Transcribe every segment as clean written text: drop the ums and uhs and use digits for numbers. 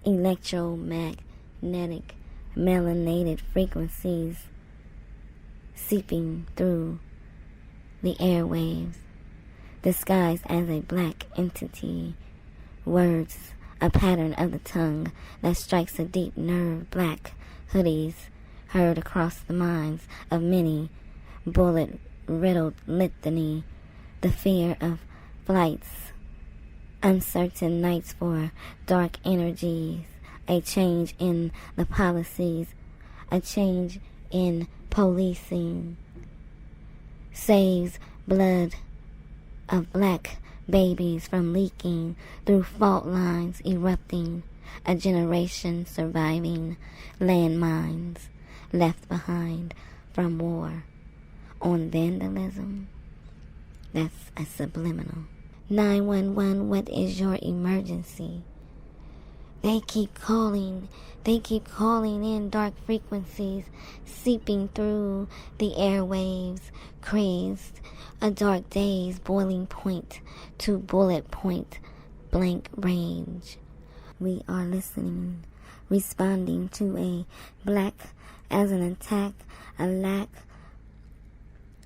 electromagnetic melanated frequencies seeping through the airwaves, disguised as a black entity. Words, a pattern of the tongue that strikes a deep nerve. Black hoodies heard across the minds of many. Bullet-riddled litany. The fear of flights. Uncertain nights for dark energies. A change in the policies. A change in policing. Saves blood of black babies from leaking through fault lines erupting. A generation surviving landmines left behind from war on vandalism. That's a subliminal. 911, what is your emergency? They keep calling in dark frequencies seeping through the airwaves, crazed, a dark day's boiling point to bullet point blank range. We are listening, responding to a black as an attack, a lack.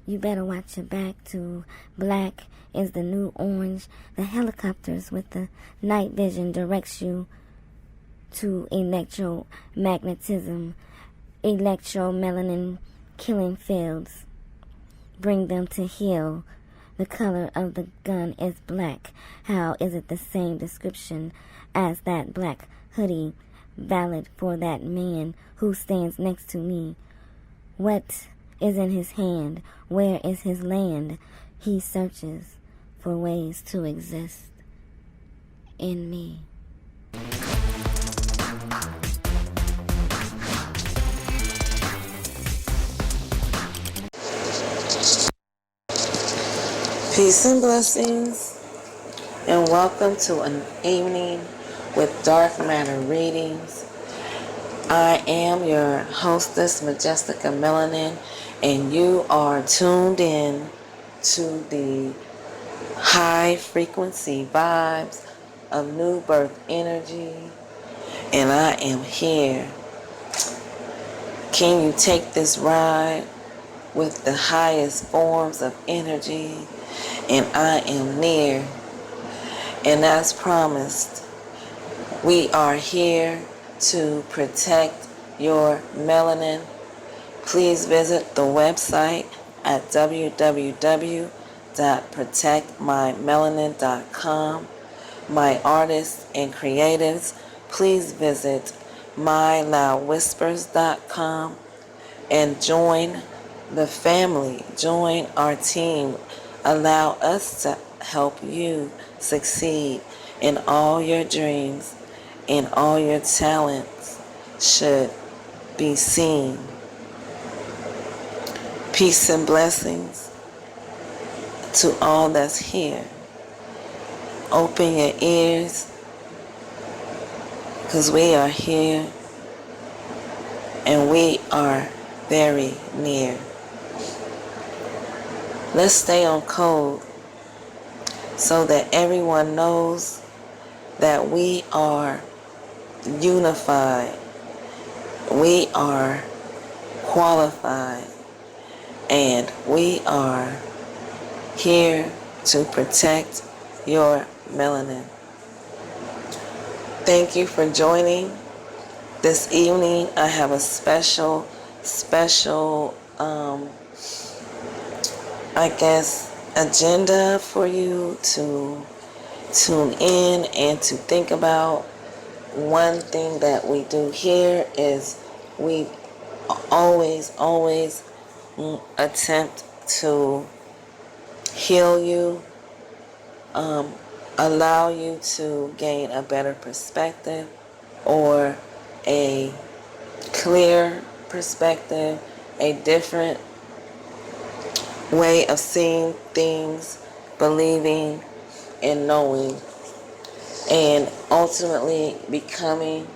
You better watch your back. To black is the new orange. The helicopters with the night vision directs you to electromagnetism, electromelanin killing fields. Bring them to heal. The color of the gun is black. How is it the same description as that black hoodie? Valid for that man who stands next to me. What is in his hand? Where is his land? He searches for ways to exist in me. Peace and blessings, and welcome to an evening with Dark Matter Readings. I am your hostess, Majestica Melanin, and you are tuned in to the high frequency vibes of Nubirth energy, and I am here. Can you take this ride with the highest forms of energy? And I am near. And as promised, we are here to protect your melanin. Please visit the website at www.protectmymelanin.com. My artists and creatives, please visit myloudwhispers.com and join the family, join our team. Allow us to help you succeed in all your dreams, and all your talents should be seen. Peace and blessings to all that's here. Open your ears, because we are here and we are very near. Let's stay on code so that everyone knows that we are unified, we are qualified, and we are here to protect your melanin. Thank you for joining this evening. I have a special agenda for you to tune in and to think about. One thing that we do here is we always attempt to heal you, allow you to gain a better perspective or a clear perspective, a different way of seeing things, believing, and knowing, and ultimately becoming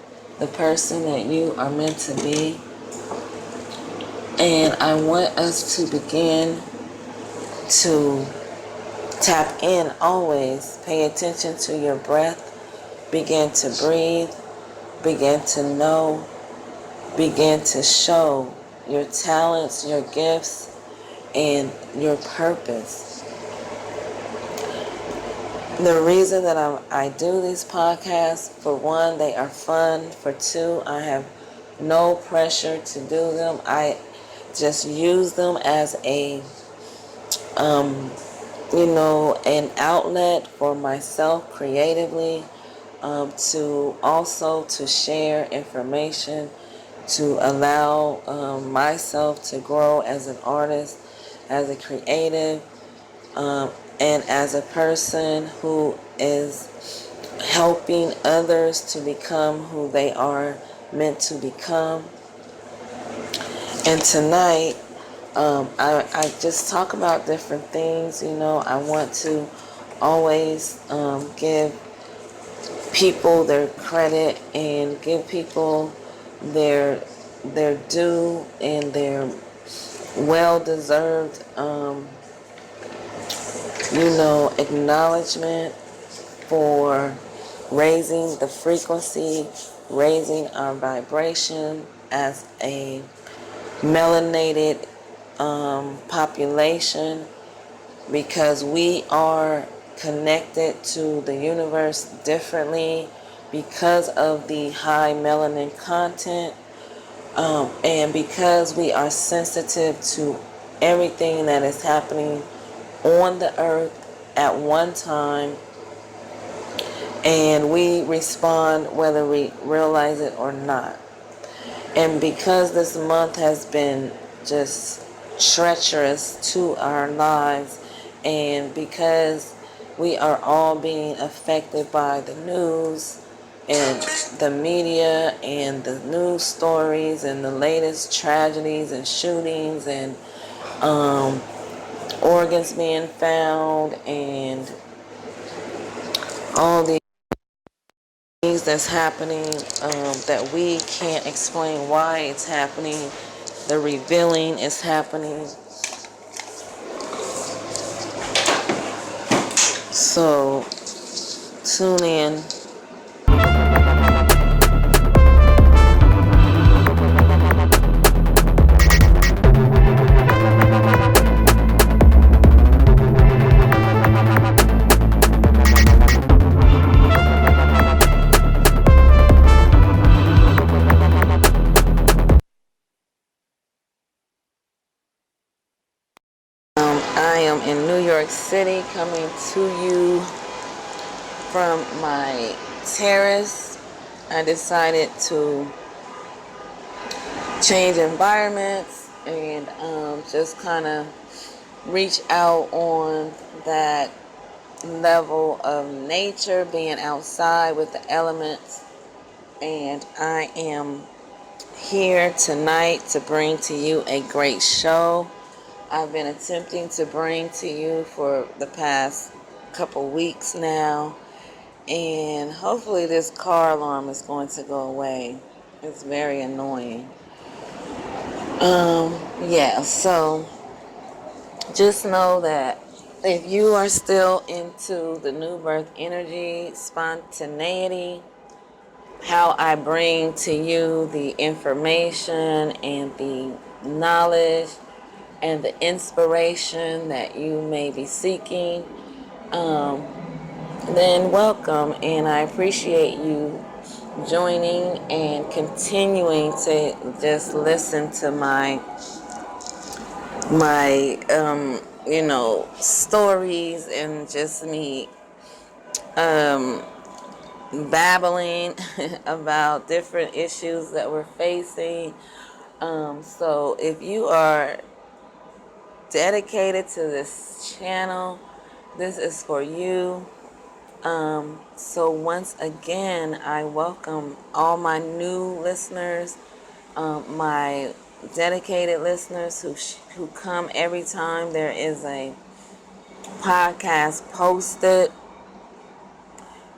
the person that you are meant to be. And I want us to begin to tap in always. Pay attention to your breath. Begin to breathe. begin to know, begin to show your talents, your gifts, and your purpose. The reason that I do these podcasts, for one, they are fun. For two, I have no pressure to do them. I just use them as an outlet for myself creatively, to share information, to allow myself to grow as an artist, as a creative, and as a person who is helping others to become who they are meant to become. And tonight, I just talk about different things. I want to always give people their credit and give people their due and their well-deserved acknowledgement for raising the frequency, raising our vibration as a melanated population, because we are connected to the universe differently because of the high melanin content, and because we are sensitive to everything that is happening on the earth at one time, and we respond whether we realize it or not. And because this month has been just treacherous to our lives, and because we are all being affected by the news and the media and the news stories and the latest tragedies and shootings and organs being found and all these things that's happening, that we can't explain why it's happening. The revealing is happening. So tune in. I am in New York City, coming to you from my terrace. I decided to change environments and just kind of reach out on that level of nature, being outside with the elements. And I am here tonight to bring to you a great show. I've been attempting to bring to you for the past couple weeks now, and hopefully this car alarm is going to go away. It's very annoying. So just know that if you are still into the Nubirth energy, spontaneity, how I bring to you the information and the knowledge and the inspiration that you may be seeking, then welcome, and I appreciate you joining and continuing to just listen to my stories and just me babbling about different issues that we're facing. So if you are dedicated to this channel, this is for you. So once again, I welcome all my new listeners, my dedicated listeners who come every time there is a podcast posted.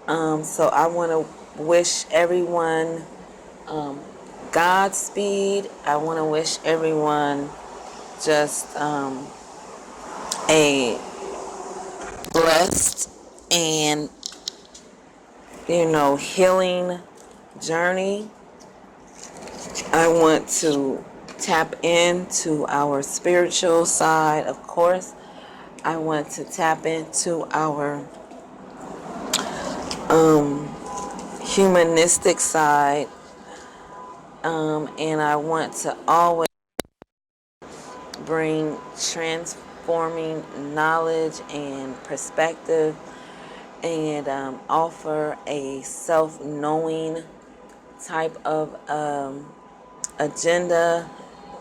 So I want to wish everyone Godspeed. I want to wish everyone just a blessed and healing journey. I want to tap into our spiritual side, of course. I want to tap into our humanistic side, and I want to always bring transforming knowledge and perspective, and offer a self-knowing type of agenda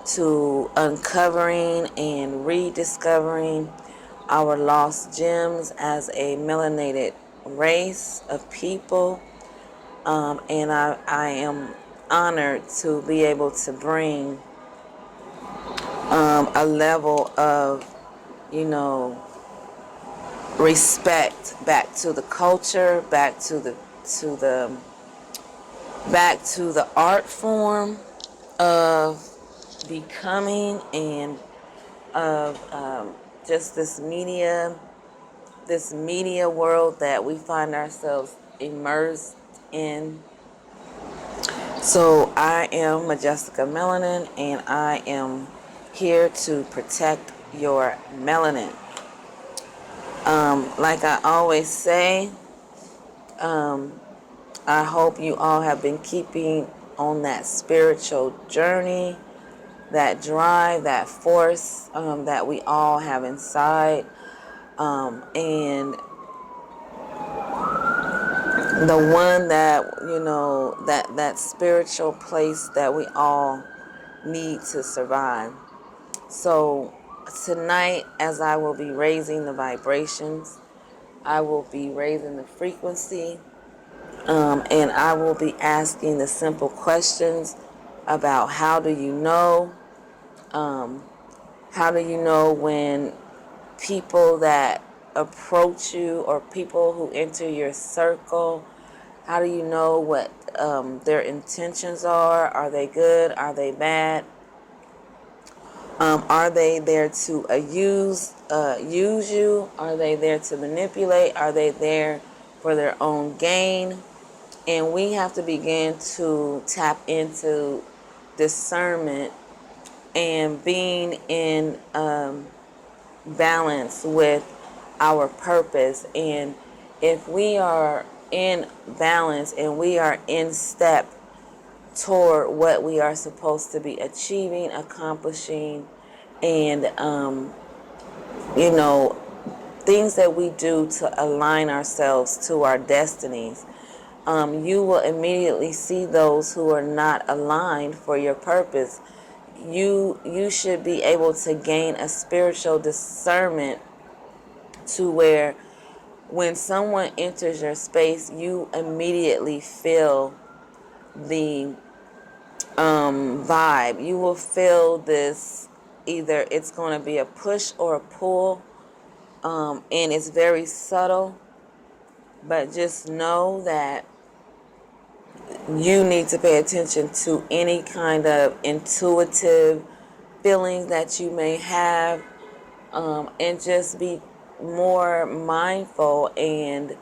to uncovering and rediscovering our lost gems as a melanated race of people. And I am honored to be able to bring a level of, respect back to the culture, to the back to the art form of becoming, and of just this media world that we find ourselves immersed in. So I am Majestica Melanin, and I am here to protect your melanin. Like I always say, I hope you all have been keeping on that spiritual journey, that drive, that force that we all have inside. And the one that, that spiritual place that we all need to survive. So tonight, as I will be raising the vibrations, I will be raising the frequency, and I will be asking the simple questions about how do you know? How do you know when people that approach you or people who enter your circle, how do you know what their intentions are? Are they good? Are they bad? Are they there to use you? Are they there to manipulate? Are they there for their own gain? And we have to begin to tap into discernment and being in balance with our purpose. And if we are in balance and we are in step toward what we are supposed to be achieving, accomplishing, and things that we do to align ourselves to our destinies, you will immediately see those who are not aligned for your purpose. You should be able to gain a spiritual discernment to where when someone enters your space, you immediately feel the vibe. You will feel this, either it's going to be a push or a pull, and it's very subtle, but just know that you need to pay attention to any kind of intuitive feelings that you may have, and just be more mindful. And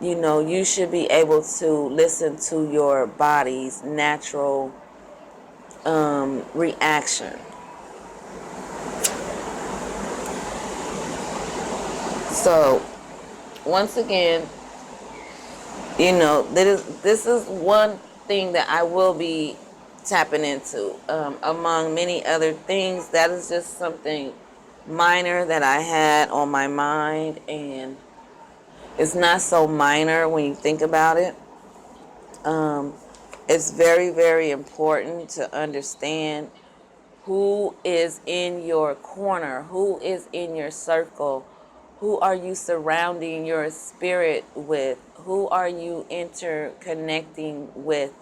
you should be able to listen to your body's natural reaction. So once again, this is one thing that I will be tapping into, among many other things. That is just something minor that I had on my mind, and it's not so minor when you think about it. It's very, very important to understand who is in your corner, who is in your circle, who are you surrounding your spirit with, who are you interconnecting with,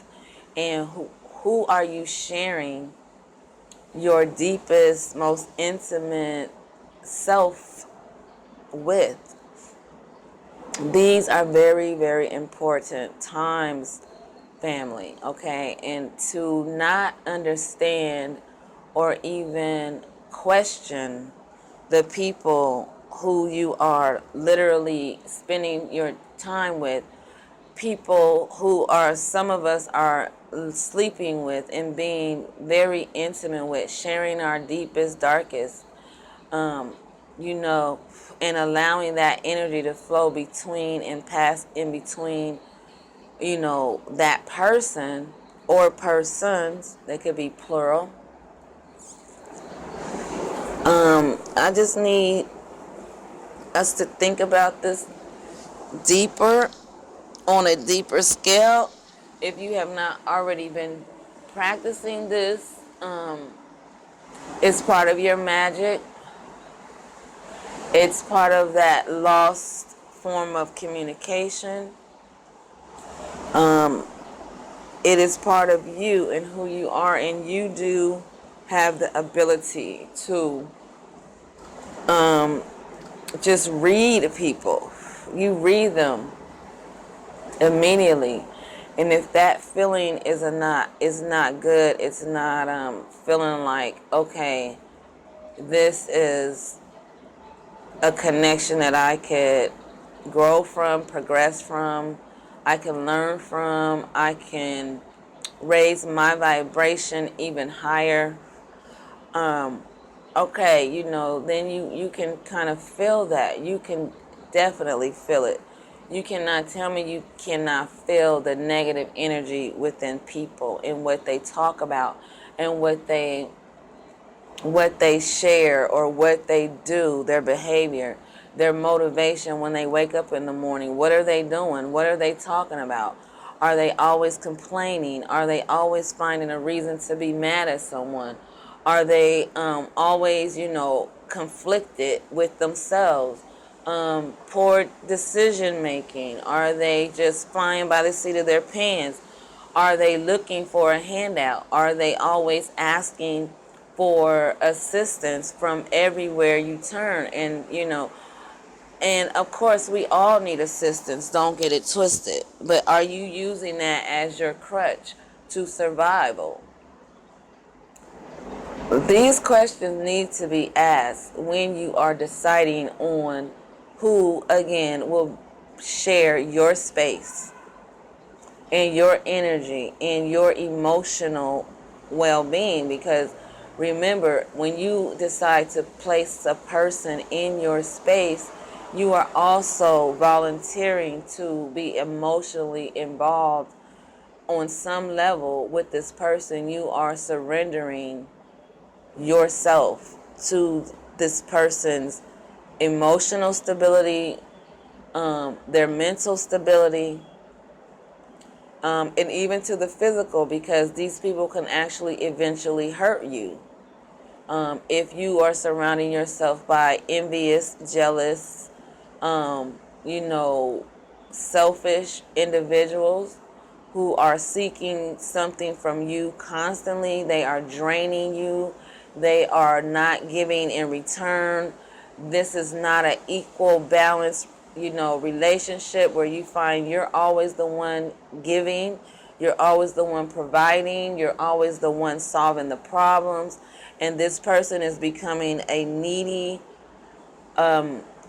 and who are you sharing your deepest, most intimate self with. These are very, very important times, family, okay? And to not understand or even question the people who you are literally spending your time with, people who are, some of us are sleeping with and being very intimate with, sharing our deepest, darkest, you know, and allowing that energy to flow between and pass in between, you know, that person or persons. They could be plural. I just need us to think about this deeper, on a deeper scale. If you have not already been practicing this, it's part of your magic. It's part of that lost form of communication. It is part of you and who you are, and you do have the ability to just read people. You read them immediately, and if that feeling is not good, it's not feeling like, okay, this is a connection that I could grow from, progress from, I can learn from, I can raise my vibration even higher. Okay, you know, then you can kind of feel that. You can definitely feel it. You cannot tell me you cannot feel the negative energy within people and what they talk about and what they share or what they do, their behavior, their motivation when they wake up in the morning. What are they doing? What are they talking about? Are they always complaining? Are they always finding a reason to be mad at someone? Are they always, you know, conflicted with themselves? Poor decision making? Are they just flying by the seat of their pants? Are they looking for a handout? Are they always asking for assistance from everywhere you turn? And, you know, and of course we all need assistance, don't get it twisted. But are you using that as your crutch to survival? These questions need to be asked when you are deciding on who, again, will share your space and your energy and your emotional well-being. Because remember, when you decide to place a person in your space, you are also volunteering to be emotionally involved on some level with this person. You are surrendering yourself to this person's emotional stability, their mental stability, and even to the physical, because these people can actually eventually hurt you. If you are surrounding yourself by envious, jealous, you know, selfish individuals who are seeking something from you constantly, they are draining you, they are not giving in return. This is not an equal balance, you know, relationship where you find you're always the one giving, you're always the one providing, you're always the one solving the problems, and this person is becoming a needy,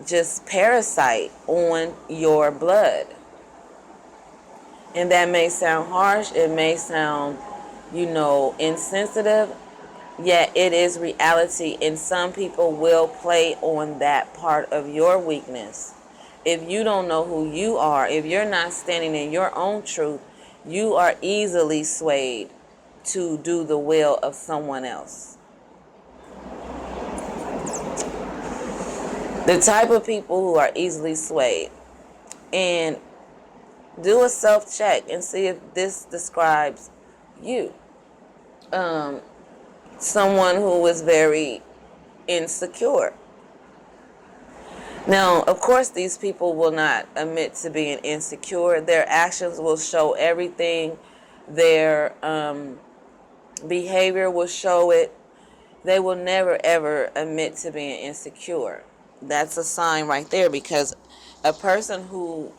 just parasite on your blood. And that may sound harsh, it may sound, you know, insensitive, yet it is reality, and some people will play on that part of your weakness. If you don't know who you are, if you're not standing in your own truth, you are easily swayed to do the will of someone else. The type of people who are easily swayed. And do a self-check and see if this describes you. Someone who is very insecure. Now, of course, these people will not admit to being insecure. Their actions will show everything. Their behavior will show it. They will never, ever admit to being insecure. That's a sign right there, because a person who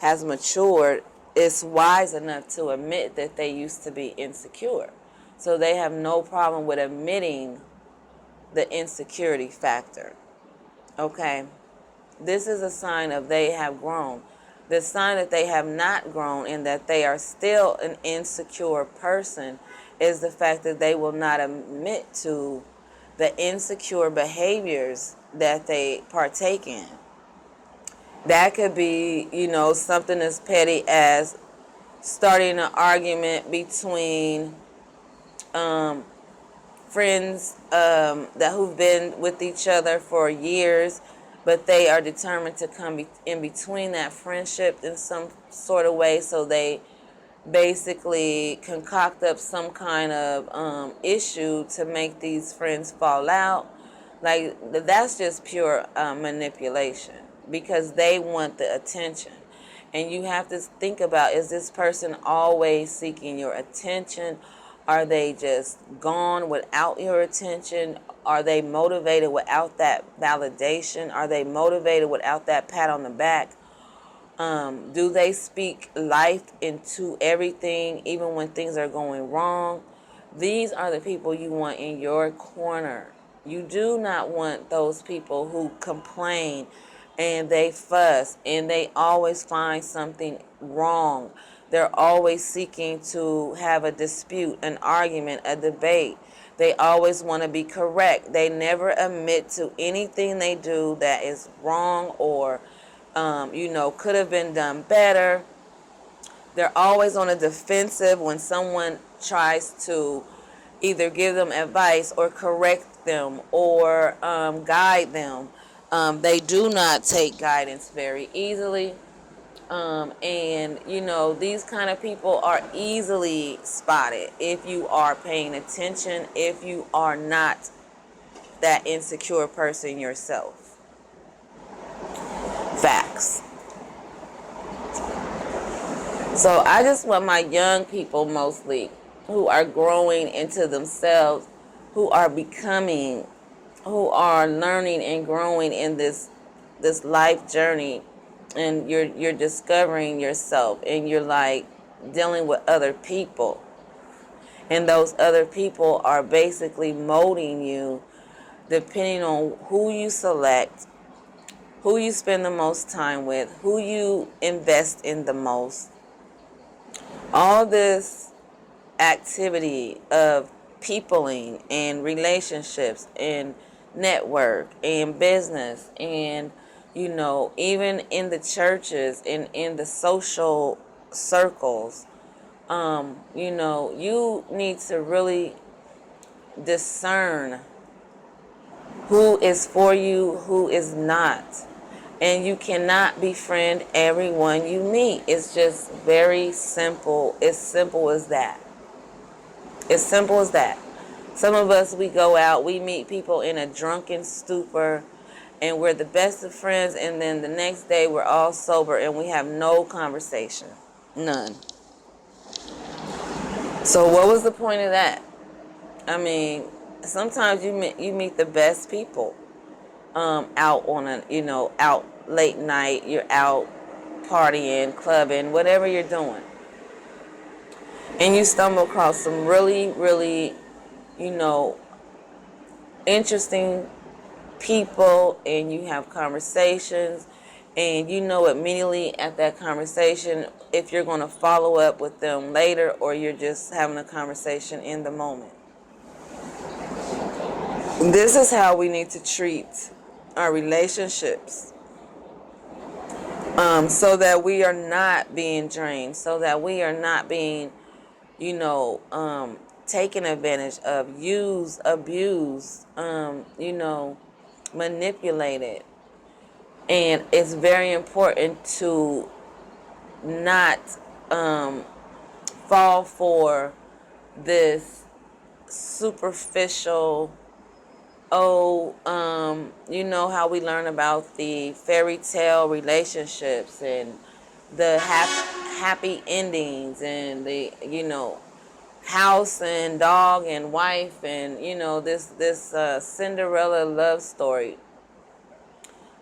has matured is wise enough to admit that they used to be insecure. So they have no problem with admitting the insecurity factor. Okay? This is a sign of they have grown. The sign that they have not grown and that they are still an insecure person is the fact that they will not admit to the insecure behaviors that they partake in. That could be, something as petty as starting an argument between friends that who've been with each other for years, but they are determined to come in between that friendship in some sort of way, so they basically concoct up some kind of issue to make these friends fall out. Like, that's just pure manipulation, because they want the attention. And you have to think about, is this person always seeking your attention? Are they just gone without your attention? Are they motivated without that validation? Are they motivated without that pat on the back? Do they speak life into everything, even when things are going wrong? These are the people you want in your corner. You do not want those people who complain and they fuss and they always find something wrong. They're always seeking to have a dispute, an argument, a debate. They always want to be correct. They never admit to anything they do that is wrong or could have been done better. They're always on a defensive when someone tries to either give them advice or correct them or guide them. They do not take guidance very easily. These kind of people are easily spotted if you are paying attention, if you are not that insecure person yourself. Facts. So I just want my young people mostly who are growing into themselves, who are becoming, who are learning and growing in this life journey, and you're discovering yourself, and you're like dealing with other people, and those other people are basically molding you depending on who you select, who you spend the most time with, who you invest in the most. All this activity of peopling and relationships and network and business and even in the churches and in the social circles, you need to really discern who is for you, who is not. And you cannot befriend everyone you meet. It's just very simple. It's simple as that. It's simple as that. Some of us, we go out, we meet people in a drunken stupor, and we're the best of friends, and then the next day we're all sober and we have no conversation. None. So what was the point of that? I mean, sometimes you meet the best people out on out late night, you're out partying, clubbing, whatever you're doing. And you stumble across some really, really, interesting people, and you have conversations, and you know immediately at that conversation if you're going to follow up with them later or you're just having a conversation in the moment. This is how we need to treat our relationships, so that we are not being drained, so that we are not being, taken advantage of, used, abused, manipulated. And it's very important to not fall for this superficial, how we learn about the fairy tale relationships and the happy endings and the, house and dog and wife and, this Cinderella love story.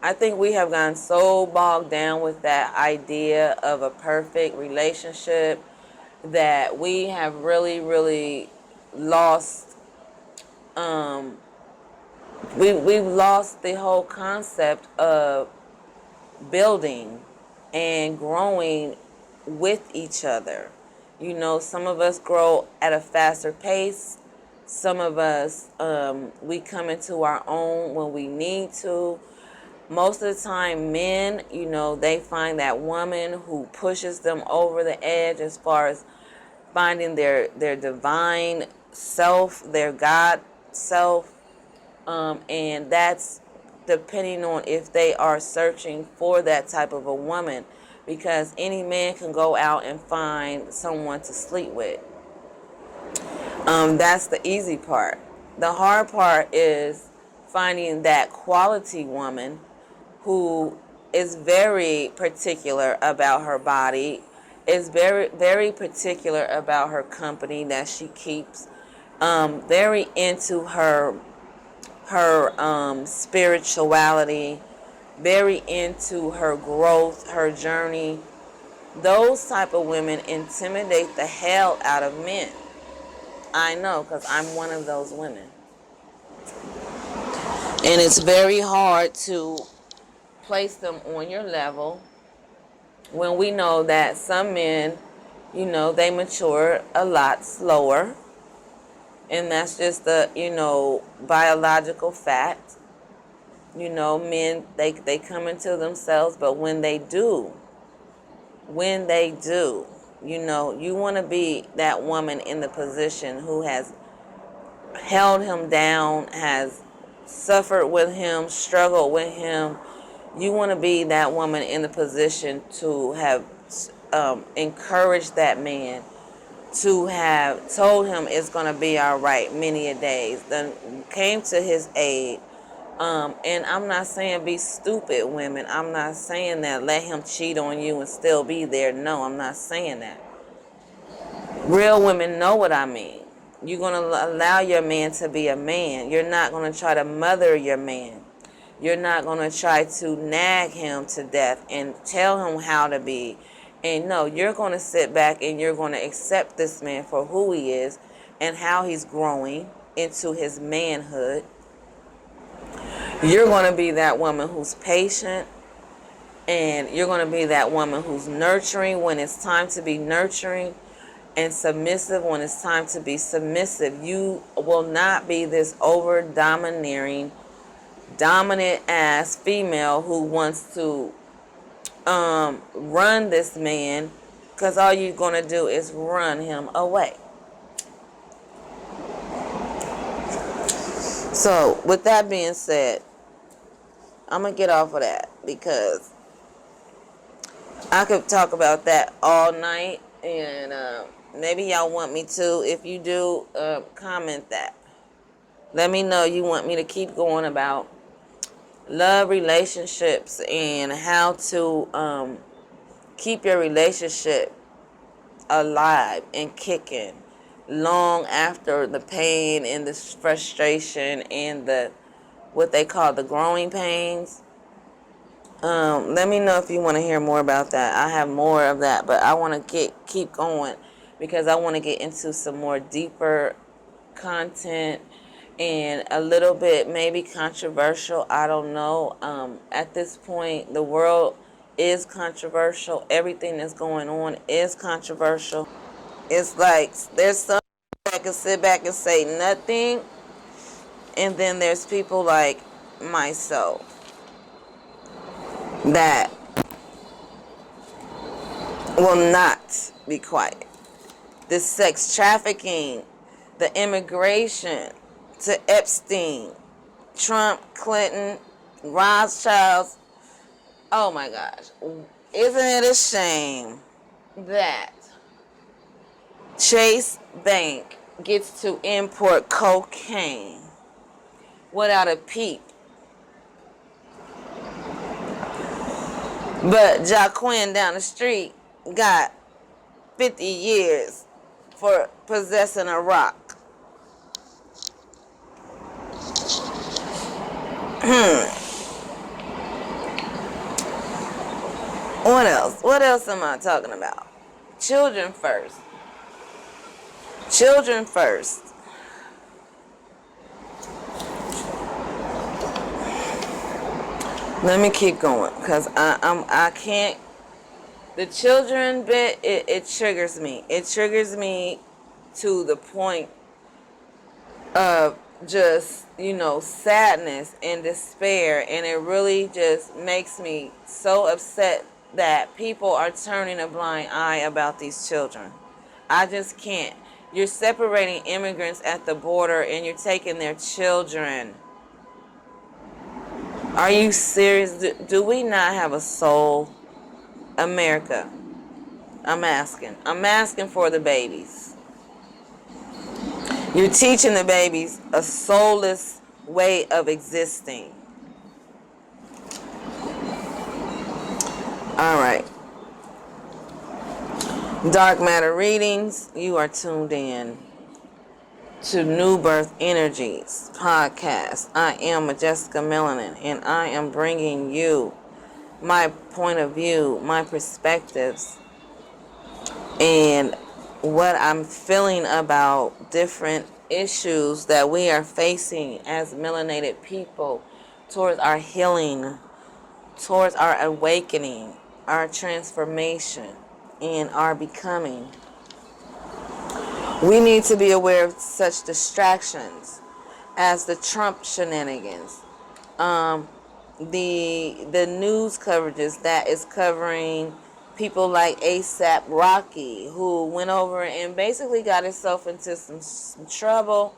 I think we have gotten so bogged down with that idea of a perfect relationship that we have really, really lost, we've lost the whole concept of building and growing with each other. You know, some of us grow at a faster pace. Some of us, we come into our own when we need to. Most of the time, men, you know, they find that woman who pushes them over the edge as far as finding their divine self, their God self. And that's depending on if they are searching for that type of a woman, because any man can go out and find someone to sleep with. That's the easy part. The hard part is finding that quality woman who is very particular about her body, is very, very particular about her company that she keeps, very into her spirituality, very into her growth, her journey. Those type of women intimidate the hell out of men. I know, because I'm one of those women. And it's very hard to place them on your level when we know that some men, you know, they mature a lot slower. And that's just the, you know, biological fact. You know, men, they come into themselves, but when they do, you know, you want to be that woman in the position who has held him down, has suffered with him, struggled with him. You want to be that woman in the position to have encouraged that man, to have told him it's going to be all right many a days, then came to his aid. And I'm not saying be stupid women. I'm not saying that let him cheat on you and still be there. No, I'm not saying that. Real women know what I mean. You're going to allow your man to be a man. You're not going to try to mother your man. You're not going to try to nag him to death and tell him how to be. And no, you're going to sit back and you're going to accept this man for who he is and how he's growing into his manhood. You're going to be that woman who's patient, and you're going to be that woman who's nurturing when it's time to be nurturing, and submissive when it's time to be submissive. You will not be this over domineering, dominant ass female who wants to run this man, because all you're going to do is run him away. So with that being said, I'm going to get off of that, because I could talk about that all night, and maybe y'all want me to. If you do, comment that. Let me know you want me to keep going about love, relationships, and how to keep your relationship alive and kicking long after the pain and the frustration and the what they call the growing pains. Let me know if you want to hear more about that. I have more of that, but I want to keep going, because I want to get into some more deeper content and a little bit maybe controversial. I don't know. At this point, the world is controversial. Everything that's going on is controversial. It's like there's some that can sit back and say nothing, and then there's people like myself that will not be quiet. The sex trafficking, the immigration to Epstein, Trump, Clinton, Rothschilds. Oh my gosh. Isn't it a shame that Chase Bank gets to import cocaine without a peep? But Jaquin down the street got 50 years for possessing a rock. What else? What else am I talking about? Children first. Children first. Let me keep going, because I can't The children bit, it triggers me. It triggers me to the point of just, sadness and despair. And it really just makes me so upset that people are turning a blind eye about these children. I just can't. You're separating immigrants at the border and you're taking their children. Are you serious? Do we not have a soul? America. I'm asking. I'm asking for the babies. You're teaching the babies a soulless way of existing. All right. Dark Matter Readings, you are tuned in to Nubirth Energies podcast. I am Jessica Melanin, and I am bringing you my point of view, my perspectives, and what I'm feeling about different issues that we are facing as melanated people towards our healing, towards our awakening, our transformation, and our becoming. We need to be aware of such distractions as the Trump shenanigans, the news coverages that is covering people like ASAP Rocky, who went over and basically got himself into some trouble.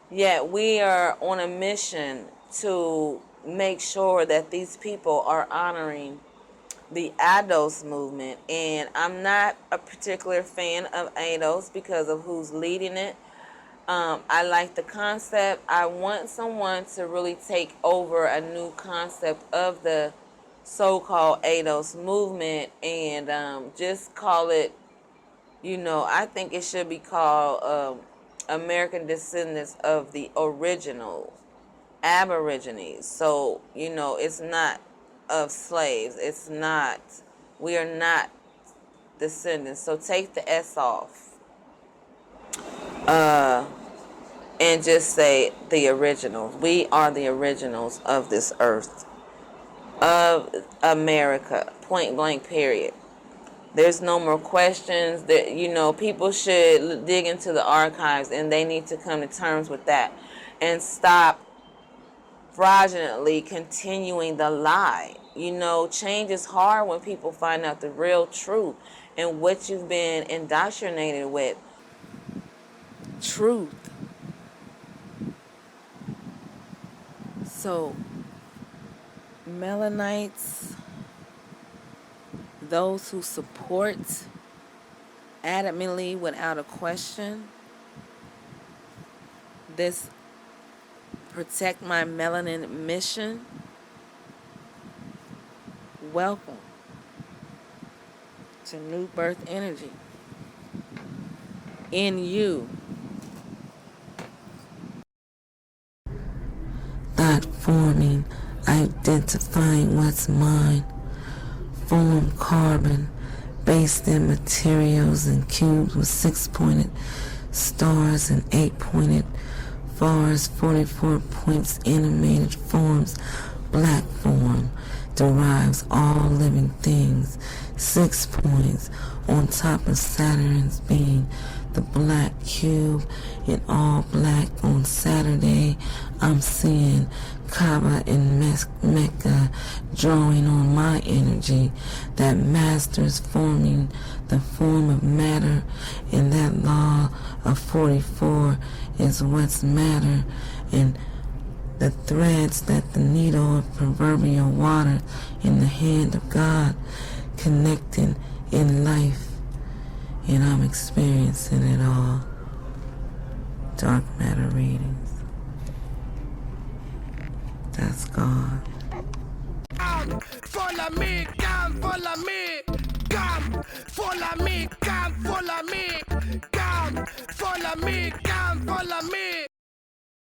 Yet we are on a mission to make sure that these people are honoring the ADOS movement. And I'm not a particular fan of ADOS because of who's leading it. I like the concept. I want someone to really take over a new concept of the so-called ADOS movement and just call it, I think it should be called American Descendants of the Originals, Aborigines. So, it's not of slaves. It's not, we are not descendants. So take the S off. And just say the originals. We are the originals of this earth, of America, point blank, period. There's no more questions. That people should dig into the archives, and they need to come to terms with that and stop fraudulently continuing the lie. Change is hard when people find out the real truth and what you've been indoctrinated with. Truth. So, Melanites, those who support adamantly without a question this Protect My Melanin mission, welcome to Nubirth Energy. In you. Thought forming, identifying what's mine. Form carbon, based in materials and cubes with 6-pointed stars and 8-pointed bars, 44 points, animated forms. Black form derives all living things. 6 points on top of Saturn's being the black cube in all black. On Saturday, I'm seeing Kaaba in Mecca, drawing on my energy that masters forming the form of matter, and that law of 44 is what's matter, and the threads that the needle of proverbial water in the hand of God connecting in life, and I'm experiencing it all. Dark Matter Readings. That's God. Come, follow me, come, follow me. Come, follow me, come, follow me. Come, follow me, come, follow me.